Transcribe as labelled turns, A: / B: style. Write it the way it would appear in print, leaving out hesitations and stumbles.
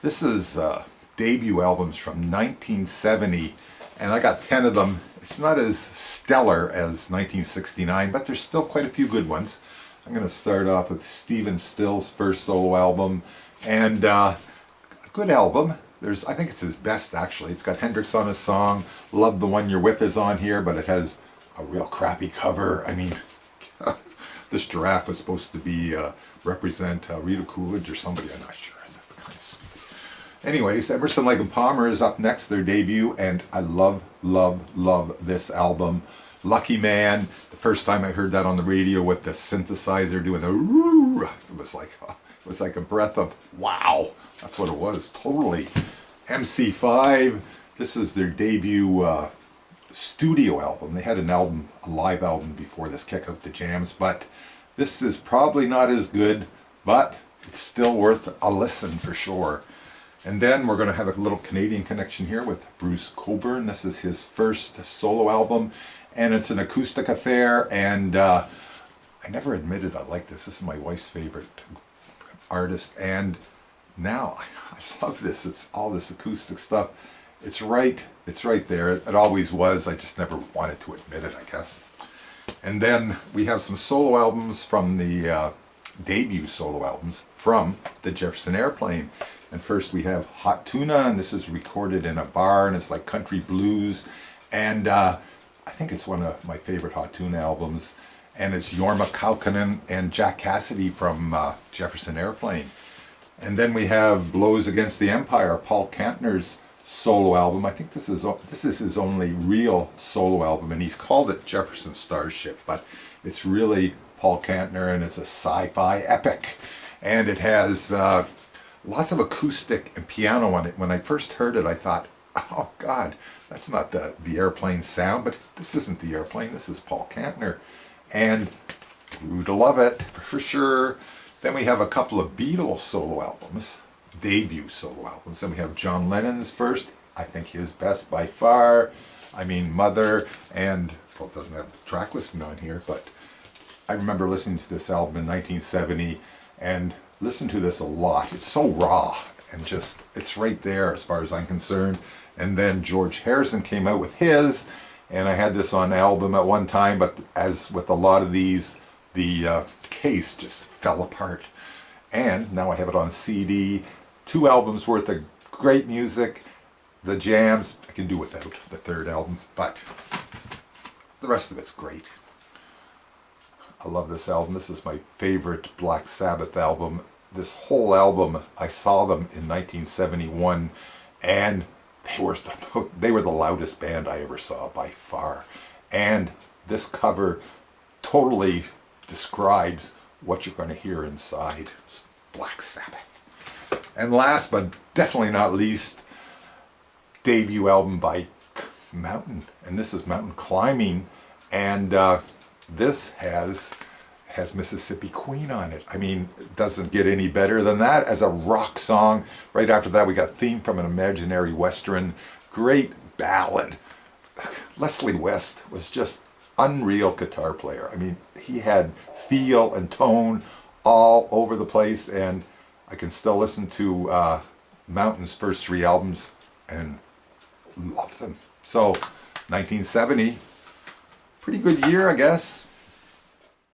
A: This is debut albums from 1970, and I got 10 of them. It's not as stellar as 1969, but there's still quite a few good ones. I'm going to start off with Stephen Still's first solo album, and a good album. I think it's his best, actually. It's got Hendrix on a song. Love the One You're With is on here, but it has a real crappy cover. I mean, this giraffe was supposed to be represent Rita Coolidge or somebody. I'm not sure. That's kind of stupid. Anyways, Emerson, Lake and Palmer is up next, their debut, and I love, love, love this album. Lucky Man. The first time I heard that on the radio with the synthesizer doing the roo, it was like a breath of wow. That's what it was, totally. MC5. This is their debut studio album. They had a live album before this, Kick Out the Jams, but this is probably not as good, but it's still worth a listen for sure. And then we're going to have a little Canadian connection here with Bruce Cockburn. This is his first solo album, and it's an acoustic affair, and I never admitted I like this. This is my wife's favorite artist, and now I love this. It's all this acoustic stuff. It's right there. It always was. I just never wanted to admit it, I guess. And then we have some solo albums from the debut solo albums from the Jefferson Airplane. And first we have Hot Tuna, and this is recorded in a bar, and it's like country blues. And I think it's one of my favorite Hot Tuna albums. And it's Jorma Kaukonen and Jack Cassidy from Jefferson Airplane. And then we have Blows Against the Empire, Paul Kantner's solo album. I think this is his only real solo album, and he's called it Jefferson Starship, but it's really Paul Kantner, and it's a sci-fi epic. And it has lots of acoustic and piano on it. When I first heard it, I thought, oh God, that's not the Airplane sound, but this isn't the Airplane, this is Paul Kantner. And grew to love it, for sure. Then we have a couple of Beatles solo albums, debut solo albums. Then we have John Lennon's first, I think his best by far. I mean, Mother, and, well, it doesn't have the track listing on here, but I remember listening to this album in 1970 and listened to this a lot. It's so raw and just, it's right there as far as I'm concerned. And then George Harrison came out with his, and I had this on album at one time, but as with a lot of these, the case just fell apart. And now I have it on CD. 2 albums worth of great music. The jams, I can do without the third album, but the rest of it's great. I love this album. This is my favorite Black Sabbath album. This whole album, I saw them in 1971, and they were the loudest band I ever saw by far. And this cover totally describes what you're going to hear inside Black Sabbath. And last but definitely not least, debut album by Mountain, and this is Mountain Climbing, and this has Mississippi Queen on it. I mean, it doesn't get any better than that as a rock song. Right after that, we got Theme from an Imaginary Western, great ballad. Leslie West was just unreal guitar player. I mean, he had feel and tone all over the place, and I can still listen to Mountain's first 3 albums and love them. So, 1970, pretty good year, I guess.